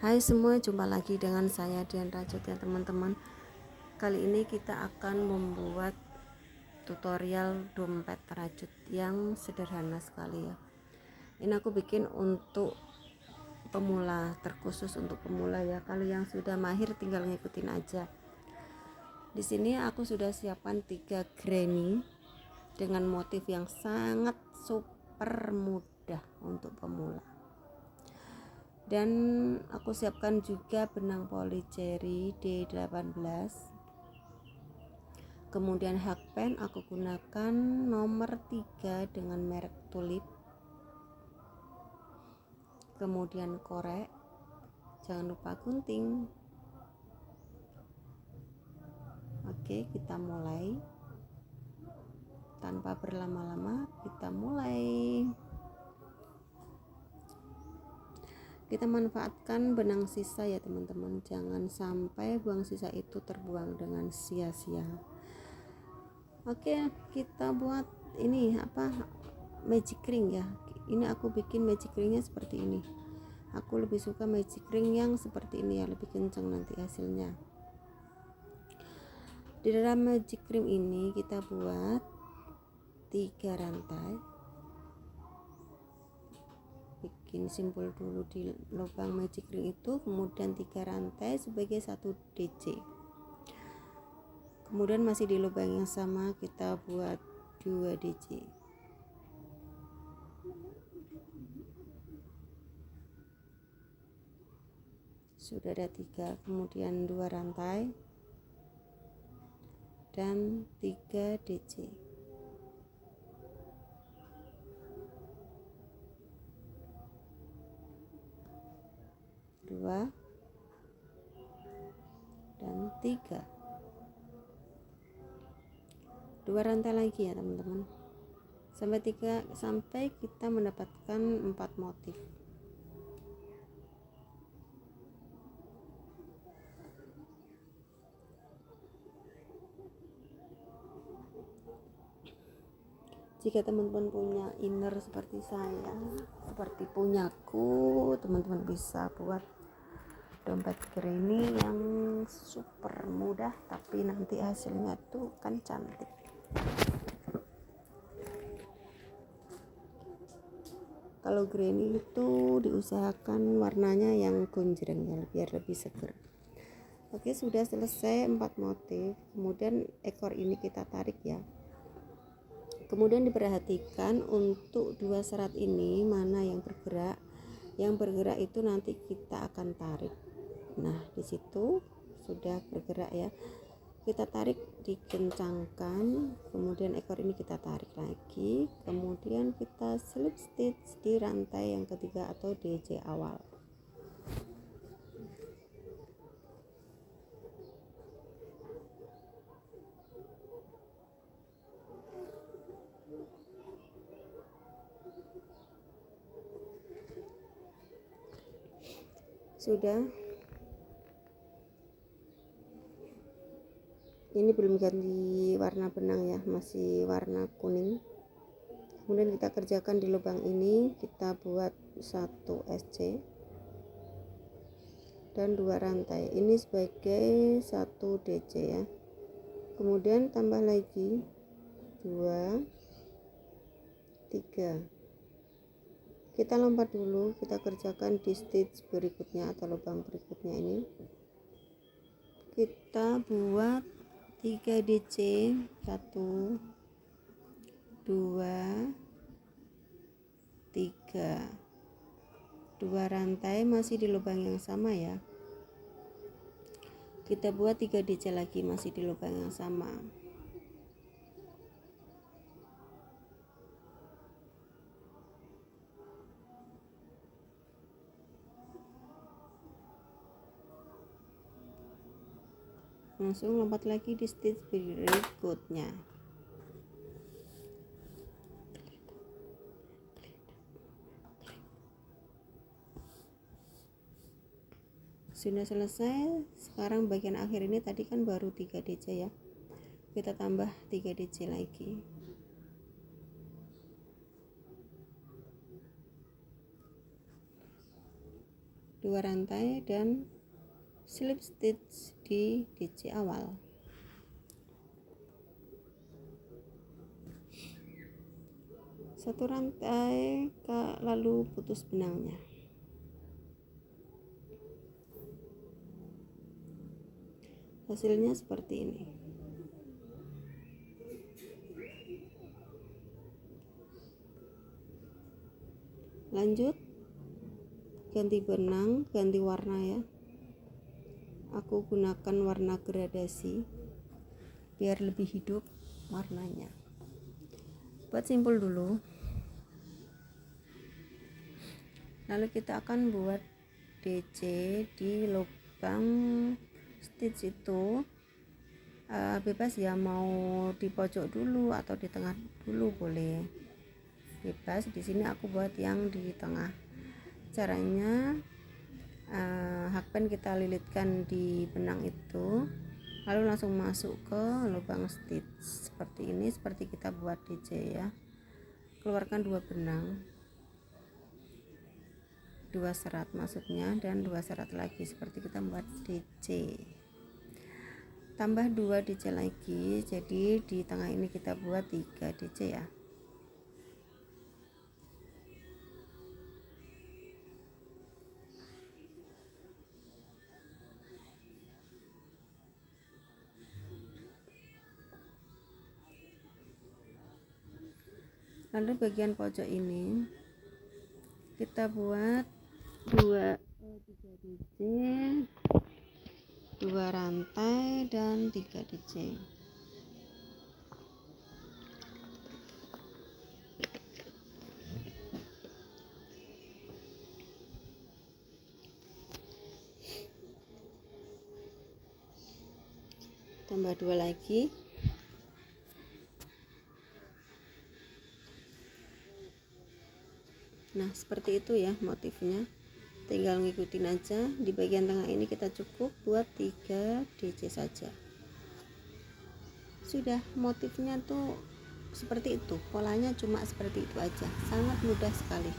Hai semua, jumpa lagi dengan saya Dian Rajut ya teman-teman. Kali ini kita akan membuat tutorial dompet rajut yang sederhana sekali ya. Ini aku bikin untuk pemula, terkhusus untuk pemula ya. Kalau yang sudah mahir tinggal ngikutin aja. Di sini aku sudah siapkan 3 granny dengan motif yang sangat super mudah untuk pemula. Dan aku siapkan juga benang polycherry D18, kemudian hakpen aku gunakan nomor 3 dengan merek Tulip, kemudian korek, jangan lupa gunting. Oke, kita mulai. Tanpa berlama-lama kita mulai. Kita manfaatkan benang sisa ya teman-teman, jangan sampai buang sisa itu terbuang dengan sia-sia. Oke, kita buat ini magic ring ya. Ini aku bikin magic ringnya seperti ini. Aku lebih suka magic ring yang seperti ini ya, lebih kencang nanti hasilnya. Di dalam magic ring ini kita buat 3 rantai. Bikin simpul dulu di lubang magic ring itu, kemudian 3 rantai sebagai 1 DC. Kemudian masih di lubang yang sama kita buat 2 DC. Sudah ada 3, kemudian 2 rantai dan 3 DC. Dua dan 3, 2 rantai lagi ya teman-teman, sampai kita mendapatkan 4 motif. Jika teman-teman punya inner seperti saya, seperti punyaku, teman-teman bisa buat dompet granny yang super mudah tapi nanti hasilnya tuh kan cantik. Kalau granny itu diusahakan warnanya yang gonjreng ya, biar lebih seger. Oke, sudah selesai 4 motif. Kemudian ekor ini kita tarik ya. Kemudian diperhatikan untuk 2 serat ini mana yang bergerak. Yang bergerak itu nanti kita akan tarik. Nah, di situ sudah bergerak ya. Kita tarik, dikencangkan, kemudian ekor ini kita tarik lagi, kemudian kita slip stitch di rantai yang ketiga atau DC awal. Sudah, ini belum ganti warna benang ya, masih warna kuning. Kemudian kita kerjakan di lubang ini, kita buat 1 SC dan 2 rantai, ini sebagai 1 DC ya. Kemudian tambah lagi 2, 3. Kita lompat dulu, kita kerjakan di stitch berikutnya atau lubang berikutnya. Ini kita buat 3 DC, 1 2 3, 2 rantai masih di lubang yang sama ya. Kita buat 3 DC lagi masih di lubang yang sama. Langsung lompat lagi di stitch berikutnya. Sudah selesai. Sekarang bagian akhir ini tadi kan baru 3 DC ya, kita tambah 3 DC lagi. 2 rantai dan slip stitch di DC awal. Satu rantai lalu putus benangnya. Hasilnya seperti ini. Lanjut ganti benang, ganti warna ya. Aku gunakan warna gradasi biar lebih hidup warnanya. Buat simpul dulu. Lalu kita akan buat DC di lubang stitch itu. Bebas ya, mau di pojok dulu atau di tengah dulu boleh, bebas. Di sini aku buat yang di tengah. Caranya hakpen kita lilitkan di benang itu, lalu langsung masuk ke lubang stitch seperti ini, seperti kita buat DC ya. Keluarkan 2 benang, 2 serat maksudnya, dan 2 serat lagi seperti kita buat DC. Tambah 2 DC lagi, jadi di tengah ini kita buat 3 DC ya. Lalu bagian pojok ini kita buat 3 DC, 2 rantai dan 3 DC. Tambah 2 lagi. Nah seperti itu ya motifnya, tinggal ngikutin aja. Di bagian tengah ini kita cukup buat 3 DC saja. Sudah, motifnya tuh seperti itu, polanya cuma seperti itu aja, sangat mudah sekali.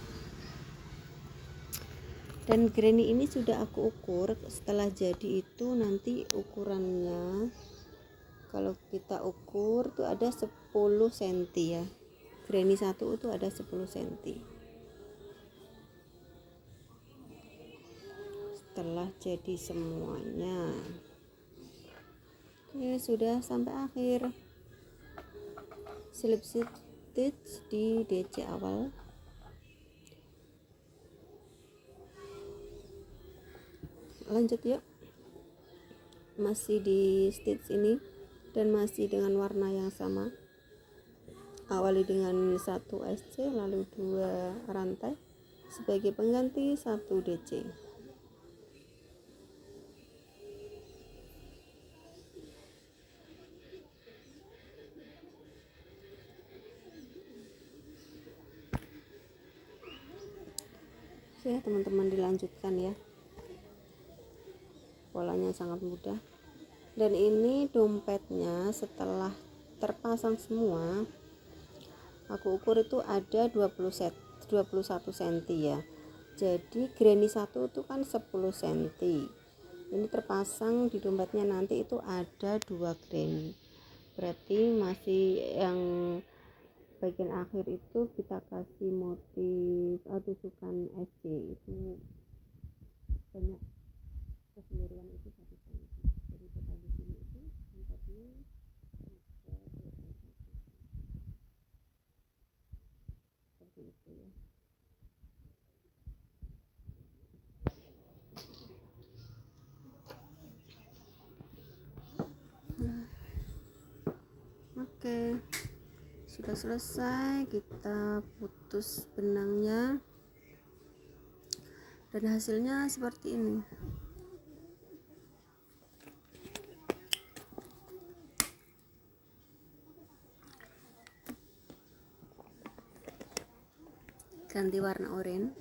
Dan granny ini sudah aku ukur. Setelah jadi itu nanti ukurannya, kalau kita ukur tuh ada 10 cm ya. Granny 1 itu ada 10 cm. Setelah jadi semuanya, oke, sudah sampai akhir. Slip stitch di DC awal. Lanjut yuk, masih di stitch ini dan masih dengan warna yang sama. Awali dengan 1 SC, lalu 2 rantai sebagai pengganti 1 DC. Oke teman-teman, dilanjutkan ya, polanya sangat mudah. Dan ini dompetnya setelah terpasang semua, aku ukur itu ada 21 cm ya. Jadi granny 1 itu kan 10 cm. Ini terpasang di dompetnya nanti itu ada 2 granny. Berarti masih yang bagian akhir itu kita kasih motif tusukan SC itu banyak, keseluruhan itu 1 cm. Jadi total di sini itu dompetnya seperti itu ya. Oke, sudah selesai. Kita putus benangnya dan hasilnya seperti ini. Ganti warna oranye.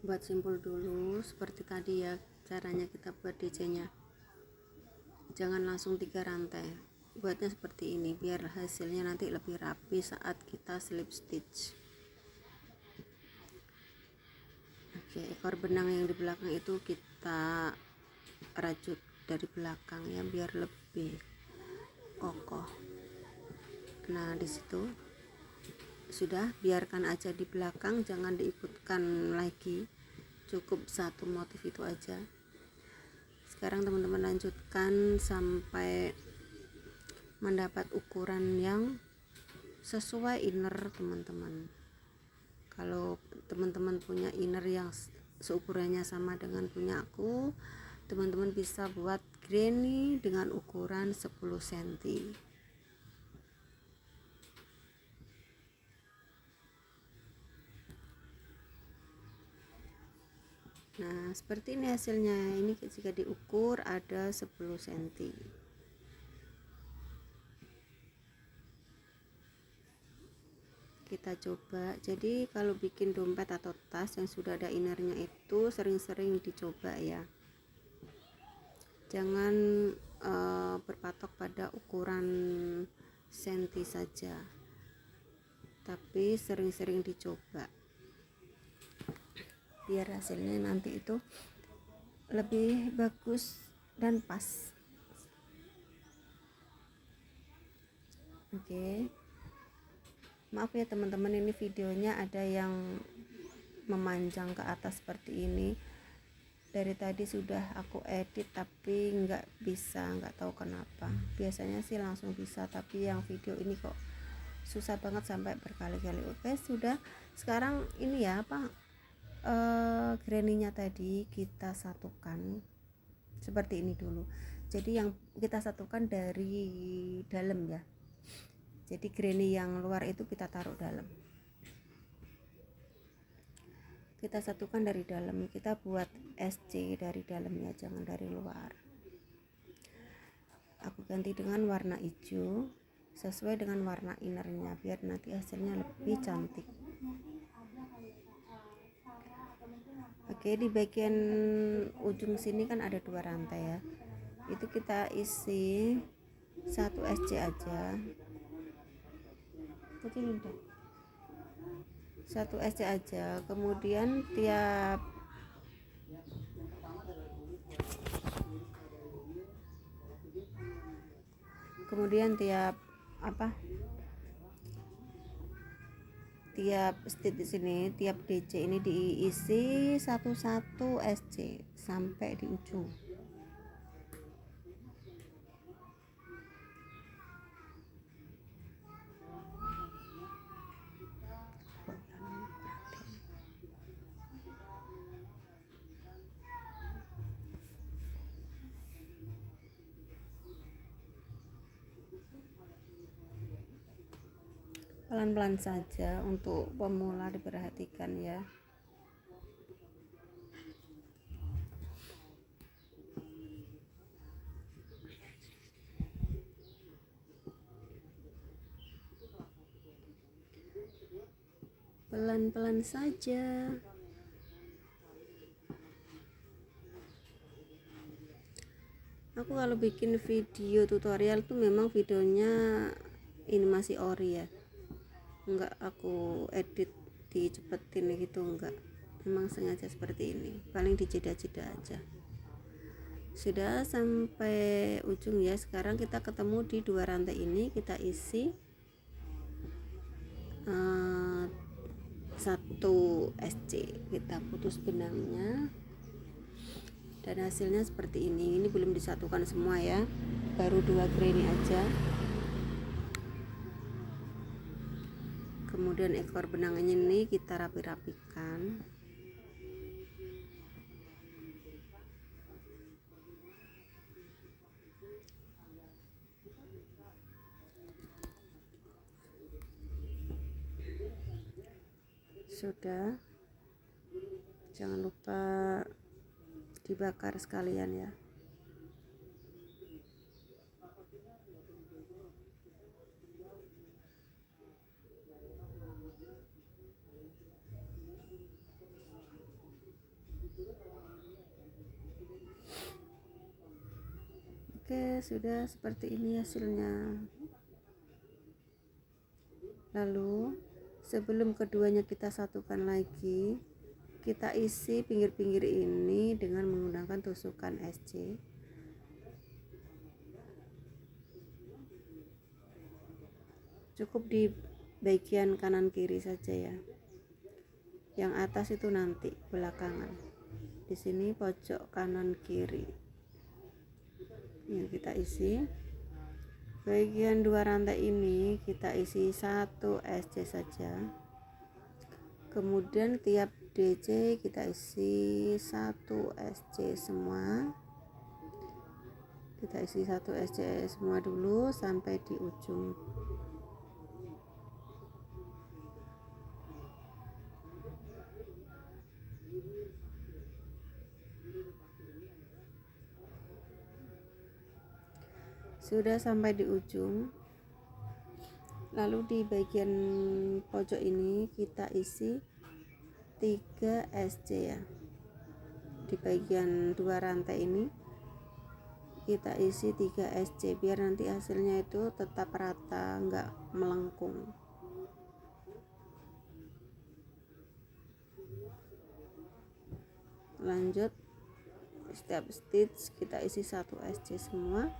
Buat simpul dulu seperti tadi ya, caranya kita buat DC nya, jangan langsung 3 rantai, buatnya seperti ini biar hasilnya nanti lebih rapi saat kita slip stitch. Oke, ekor benang yang di belakang itu kita rajut dari belakang ya biar lebih kokoh. Nah disitu sudah, biarkan aja di belakang, jangan diikutkan lagi, cukup satu motif itu aja. Sekarang teman-teman lanjutkan sampai mendapat ukuran yang sesuai inner teman-teman. Kalau teman-teman punya inner yang seukurannya sama dengan punya aku, teman-teman bisa buat granny dengan ukuran 10 cm. Nah seperti ini hasilnya. Ini jika diukur ada 10 cm. Kita coba. Jadi kalau bikin dompet atau tas yang sudah ada innernya itu sering-sering dicoba ya, jangan berpatok pada ukuran senti saja, tapi sering-sering dicoba biar hasilnya nanti itu lebih bagus dan pas. Oke. Maaf ya teman-teman, ini videonya ada yang memanjang ke atas seperti ini. Dari tadi sudah aku edit tapi nggak bisa, nggak tahu kenapa. Biasanya sih langsung bisa, tapi yang video ini kok susah banget sampai berkali-kali. Oke sudah, sekarang ini ya apa, granny-nya tadi kita satukan seperti ini dulu. Jadi yang kita satukan dari dalam ya, jadi granny yang luar itu kita taruh dalam, kita satukan dari dalam, kita buat SC dari dalamnya, jangan dari luar. Aku ganti dengan warna hijau sesuai dengan warna innernya biar nanti hasilnya lebih cantik. Oke, di bagian ujung sini kan ada 2 rantai ya, itu kita isi 1 SC aja. Begini deh, 1 SC aja, kemudian tiap stitch di sini, tiap DC ini diisi 1 SC sampai di ujung. Pelan-pelan saja, untuk pemula diperhatikan ya. Pelan-pelan saja. Aku kalau bikin video tutorial tuh memang videonya ini masih ori ya, enggak aku edit dicepetin gitu, enggak, memang sengaja seperti ini, paling dijeda-jeda aja. Sudah sampai ujung ya. Sekarang kita ketemu di 2 rantai ini, kita isi 1 SC, kita putus benangnya dan hasilnya seperti ini. Ini belum disatukan semua ya, baru 2 granny aja. Kemudian ekor benangnya ini kita rapi-rapikan. Sudah, jangan lupa dibakar sekalian ya. Oke, sudah seperti ini hasilnya. Lalu sebelum keduanya kita satukan lagi, kita isi pinggir-pinggir ini dengan menggunakan tusukan SC. Cukup di bagian kanan kiri saja ya. Yang atas itu nanti belakangan. Di sini pojok kanan kiri. Ini kita isi. Bagian dua rantai ini kita isi 1 SC saja. Kemudian tiap DC kita isi 1 SC semua. Kita isi 1 SC semua dulu sampai di ujung. Sudah sampai di ujung. Lalu di bagian pojok ini kita isi 3 SC ya. Di bagian dua rantai ini kita isi 3 SC biar nanti hasilnya itu tetap rata, enggak melengkung. Lanjut, setiap stitch kita isi 1 SC semua,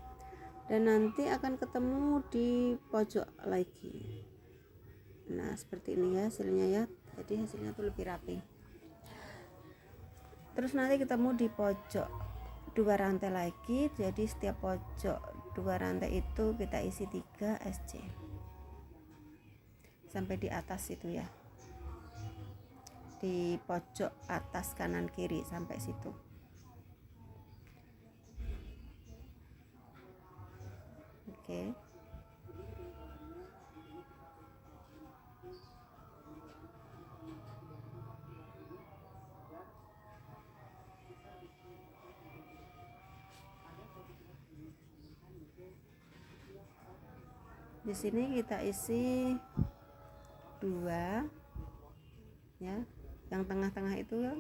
dan nanti akan ketemu di pojok lagi. Nah seperti ini ya hasilnya ya, jadi hasilnya tuh lebih rapi. Terus nanti ketemu di pojok dua rantai lagi, jadi setiap pojok dua rantai itu kita isi 3 SC sampai di atas itu ya, di pojok atas kanan kiri sampai situ. Oke. Di sini kita isi 2 ya. Yang tengah-tengah itu ya,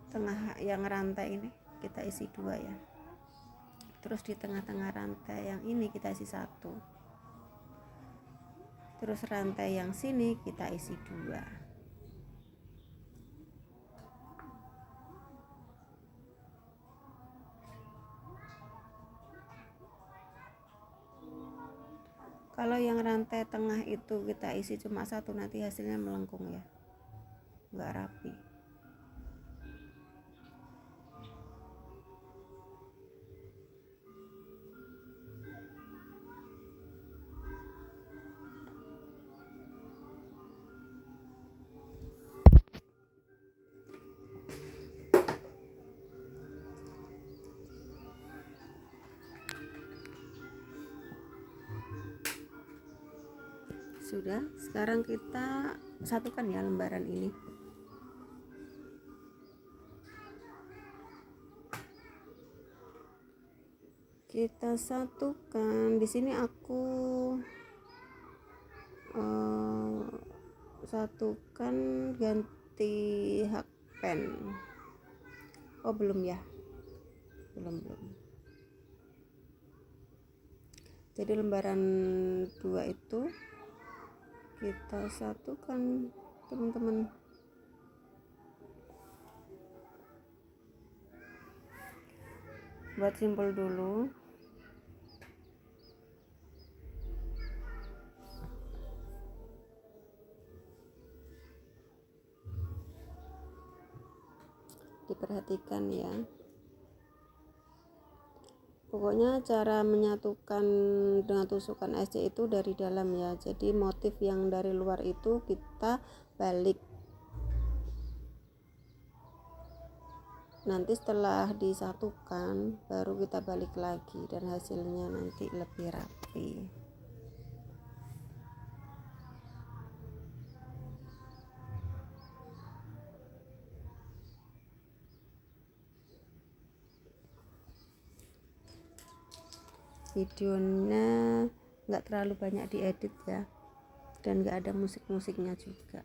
tengah yang rantai ini kita isi 2 ya. Terus di tengah-tengah rantai yang ini kita isi 1. Terus rantai yang sini kita isi 2. Kalau yang rantai tengah itu kita isi cuma 1, nanti hasilnya melengkung ya, nggak rapi. Sudah, sekarang kita satukan ya lembaran ini. Kita satukan. Di sini aku satukan ganti hakpen. Oh belum ya, belum. Jadi lembaran 2 itu kita satukan teman-teman. Buat simpel dulu. Diperhatikan ya. Pokoknya cara menyatukan dengan tusukan SC itu dari dalam ya. Jadi motif yang dari luar itu kita balik. Nanti setelah disatukan baru kita balik lagi dan hasilnya nanti lebih rapi. Videonya nggak terlalu banyak diedit ya, dan nggak ada musik-musiknya juga.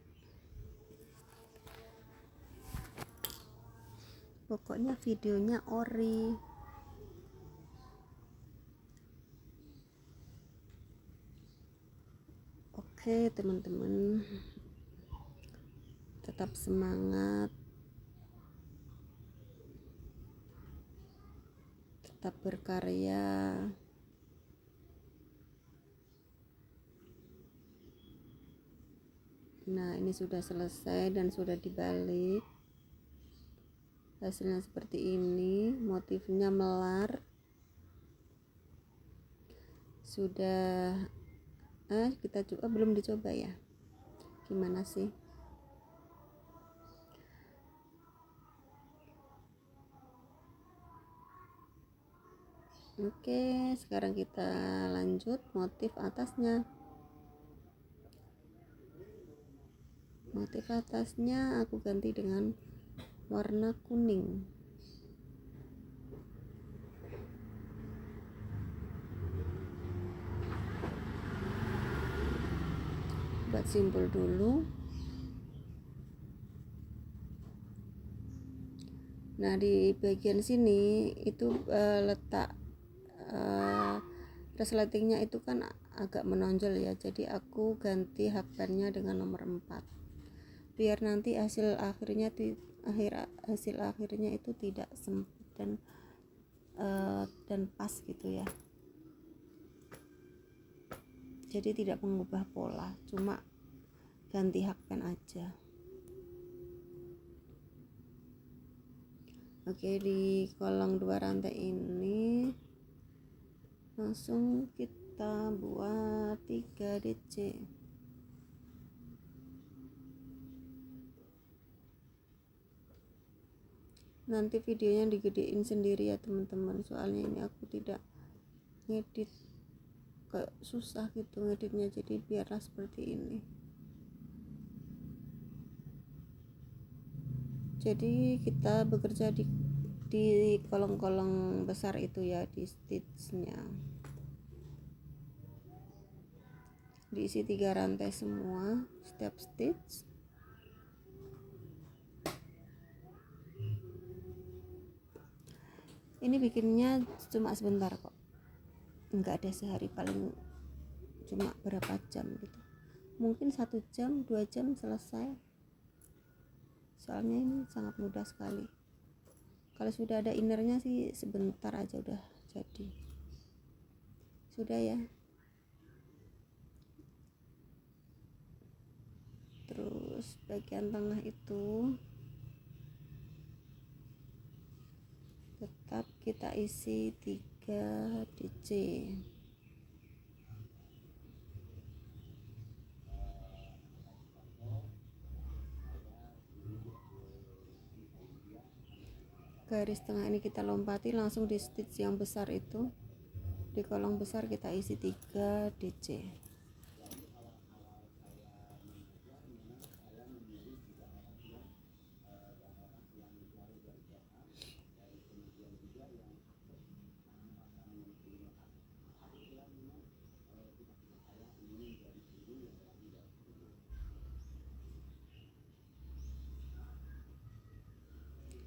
Pokoknya videonya ori. Oke teman-teman, tetap semangat, tetap berkarya. Nah, ini sudah selesai dan sudah dibalik. Hasilnya seperti ini, motifnya melar. Sudah kita coba, belum dicoba ya. Gimana sih? Oke, sekarang kita lanjut motif atasnya. Motif atasnya aku ganti dengan warna kuning. Buat simpul dulu. Nah, di bagian sini itu letak resletingnya itu kan agak menonjol ya, jadi aku ganti hakbannya dengan nomor 4 biar nanti hasil akhirnya itu tidak sempit dan pas gitu ya, jadi tidak mengubah pola, cuma ganti hakban aja. Oke, di kolong 2 rantai ini langsung kita buat 3 DC. Nanti videonya digedein sendiri ya teman-teman, soalnya ini aku tidak ngedit, kayak susah gitu ngeditnya, jadi biarlah seperti ini. Jadi kita bekerja di kolong-kolong besar itu ya, di stitchnya diisi 3 rantai semua setiap stitch. Ini bikinnya cuma sebentar kok, enggak ada sehari, paling cuma berapa jam gitu, mungkin 1 jam 2 jam selesai, soalnya ini sangat mudah sekali. Kalau sudah ada innernya sih sebentar aja udah jadi. Sudah ya. Terus bagian tengah itu tetap kita isi 3 DC. Garis tengah ini kita lompati langsung di stitch yang besar itu, di kolong besar kita isi 3 DC.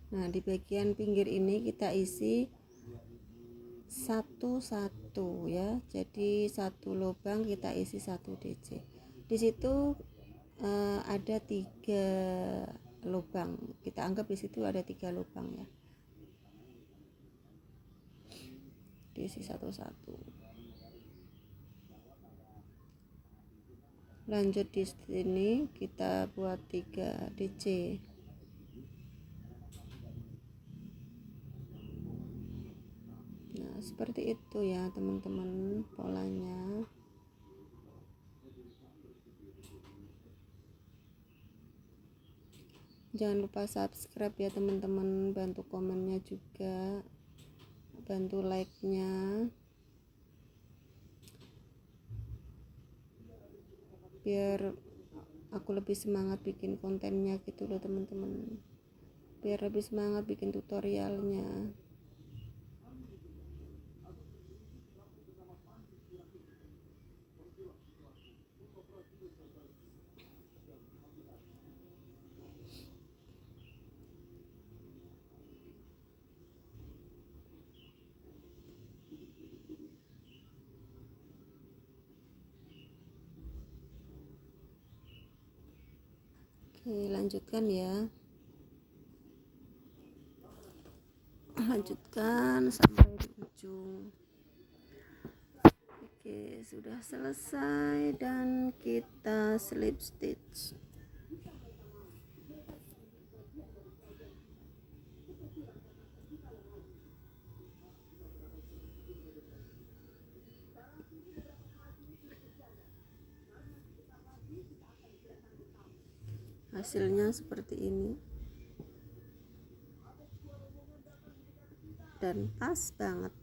Nah, di bagian pinggir ini kita isi satu-satu ya, jadi satu lubang kita isi 1 DC. Di situ ada 3 lubang, kita anggap di situ ada 3 lubang ya, diisi satu-satu. Lanjut di sini kita buat 3 DC. Nah, seperti itu ya teman-teman polanya. Jangan lupa subscribe ya teman-teman, bantu komennya juga, bantu like-nya biar aku lebih semangat bikin kontennya gitu loh teman-teman, biar lebih semangat bikin tutorialnya. Oke, lanjutkan ya. Lanjutkan sampai di ujung. Oke, sudah selesai dan kita slip stitch. Hasilnya seperti ini. Dan pas banget.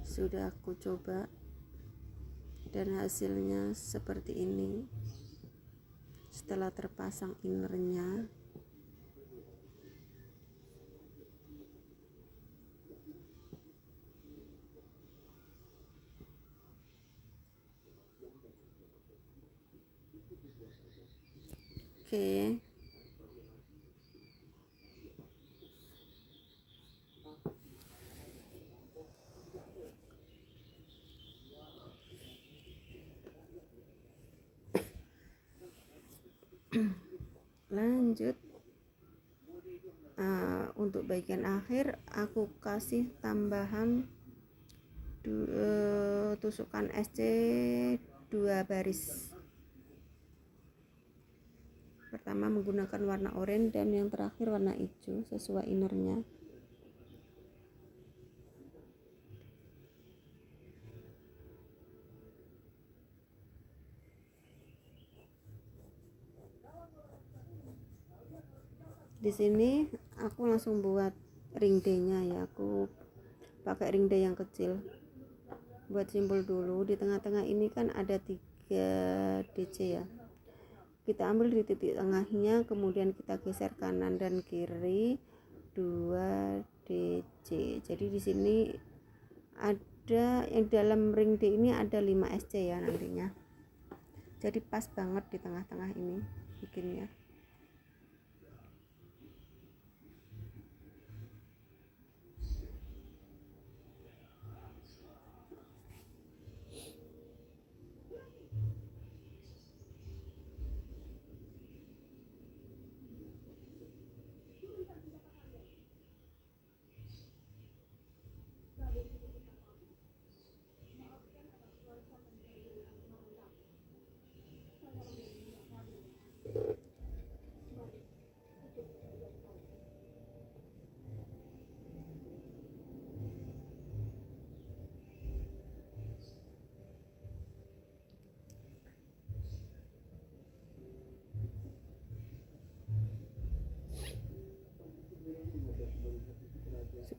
Sudah aku coba dan hasilnya seperti ini. Setelah terpasang innernya, oke. Lanjut. Untuk bagian akhir aku kasih tambahan tusukan SC 2 baris. Pertama menggunakan warna oranye dan yang terakhir warna hijau sesuai innernya. Di sini aku langsung buat ring D-nya ya. Aku pakai ring D yang kecil. Buat simpul dulu. Di tengah-tengah ini kan ada 3 DC ya. Kita ambil di titik tengahnya, kemudian kita geser kanan dan kiri 2 DC. Jadi di sini ada yang dalam ring D ini ada 5 SC ya nantinya. Jadi pas banget di tengah-tengah ini bikinnya.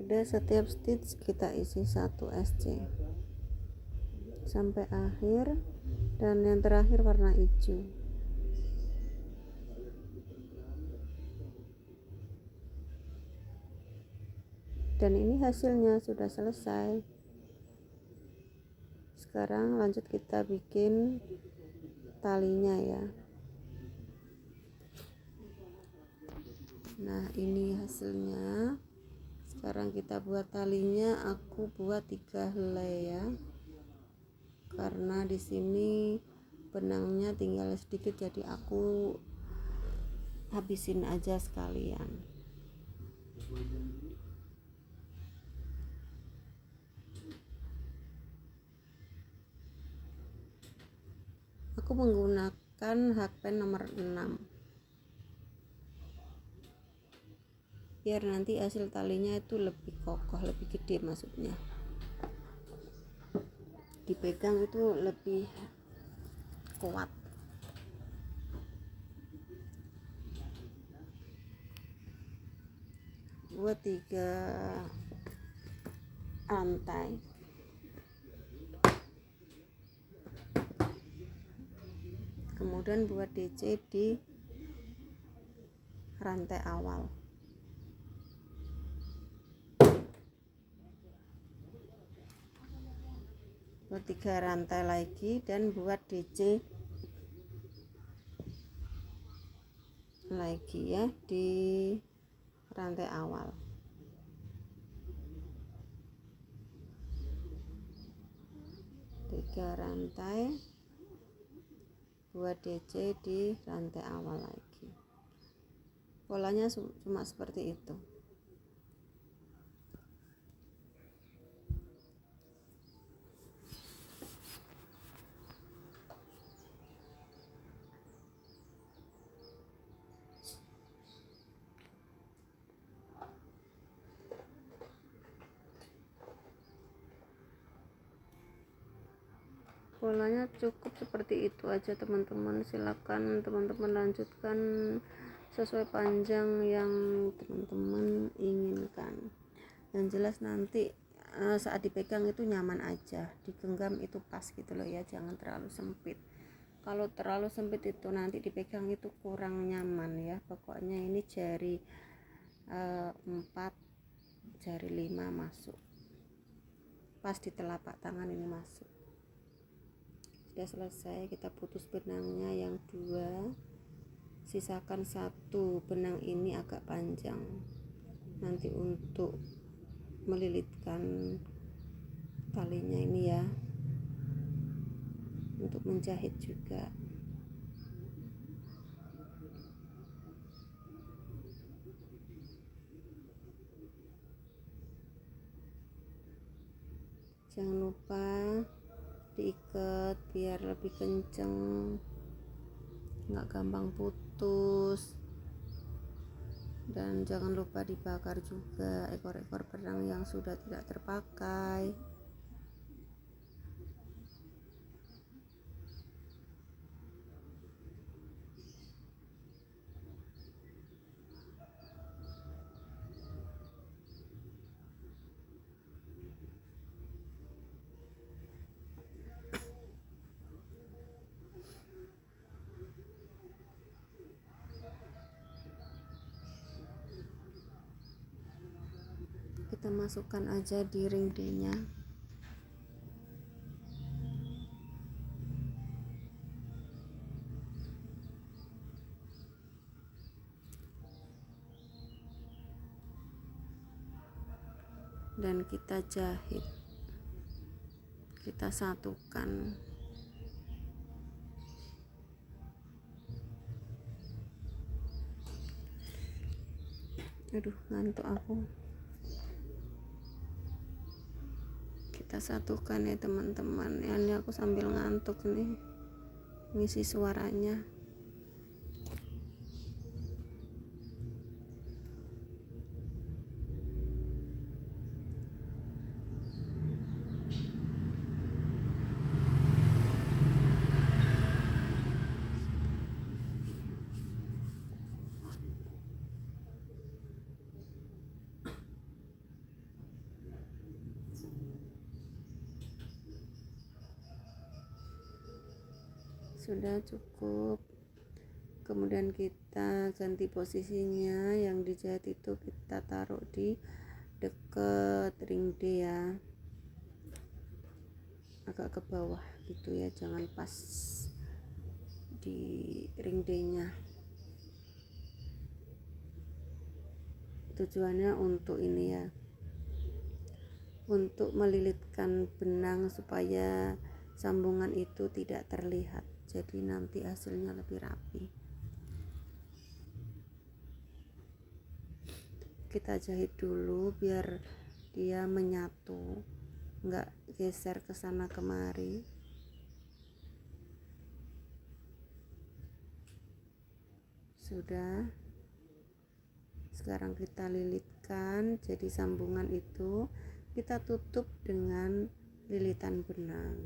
Sudah, setiap stitch kita isi 1 SC sampai akhir, dan yang terakhir warna hijau. Dan ini hasilnya sudah selesai. Sekarang lanjut kita bikin talinya ya. Nah, ini hasilnya. Sekarang kita buat talinya. Aku buat 3 helai ya. Karena di sini benangnya tinggal sedikit, jadi aku habisin aja sekalian. Aku menggunakan hakpen nomor 6 biar nanti hasil talinya itu lebih kokoh, lebih gede, maksudnya dipegang itu lebih kuat. Buat 3 rantai, kemudian buat DC di rantai awal. Buat 3 rantai lagi dan buat DC lagi ya di rantai awal. Tiga rantai, buat DC di rantai awal lagi. Polanya cuma seperti itu. Polanya cukup seperti itu aja teman-teman. Silakan teman-teman lanjutkan sesuai panjang yang teman-teman inginkan. Yang jelas nanti saat dipegang itu nyaman aja, digenggam itu pas gitu loh ya, jangan terlalu sempit. Kalau terlalu sempit itu nanti dipegang itu kurang nyaman ya. Pokoknya ini jari 4, jari 5 masuk pas di telapak tangan, ini masuk. Sudah selesai, kita putus benangnya yang 2, sisakan 1 benang ini agak panjang nanti untuk melilitkan talinya ini ya, untuk menjahit juga. Jangan lupa diikat biar lebih kenceng, nggak gampang putus. Dan jangan lupa dibakar juga ekor-ekor benang yang sudah tidak terpakai. Kita masukkan aja di ring D-nya. Dan kita jahit, kita satukan. Aduh, ngantuk aku. Kita satukan ya teman-teman. Ini aku sambil ngantuk nih ngisi suaranya. Sudah cukup. Kemudian kita ganti posisinya, yang dijahit itu kita taruh di deket ring D ya, agak ke bawah gitu ya, jangan pas di ring D nya. Tujuannya untuk ini ya, untuk melilitkan benang supaya sambungan itu tidak terlihat, jadi nanti hasilnya lebih rapi. Kita jahit dulu biar dia menyatu, nggak geser ke sana kemari. Sudah, sekarang kita lilitkan, jadi sambungan itu kita tutup dengan lilitan benang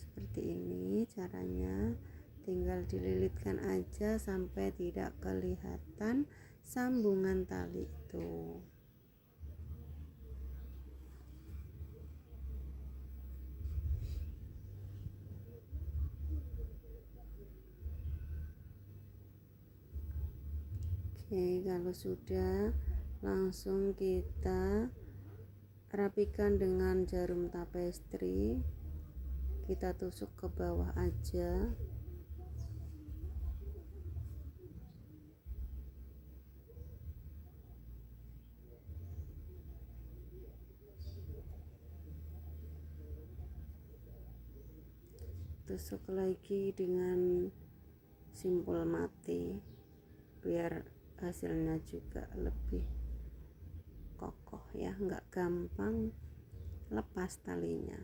seperti ini caranya. Tinggal dililitkan aja sampai tidak kelihatan sambungan tali itu. Oke, kalau sudah, langsung kita rapikan dengan jarum tapestri. Kita tusuk ke bawah aja. tusuk lagi dengan simpul mati biar hasilnya juga lebih kokoh ya, nggak gampang lepas talinya.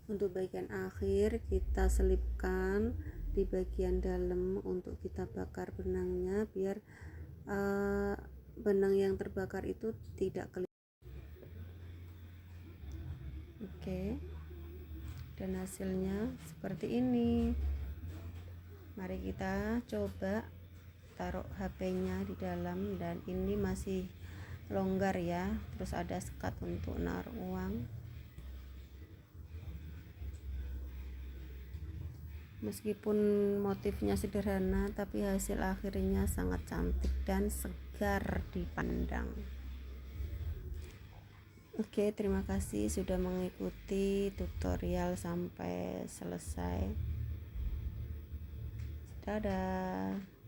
Untuk bagian akhir kita selipkan di bagian dalam untuk kita bakar benangnya biar benang yang terbakar itu tidak kelihatan. Oke, dan hasilnya seperti ini. Mari kita coba taruh HP-nya di dalam, dan ini masih longgar ya, terus ada sekat untuk naruh uang. Meskipun motifnya sederhana, tapi hasil akhirnya sangat cantik dan segar dipandang. Oke, terima kasih sudah mengikuti tutorial sampai selesai. Dadah.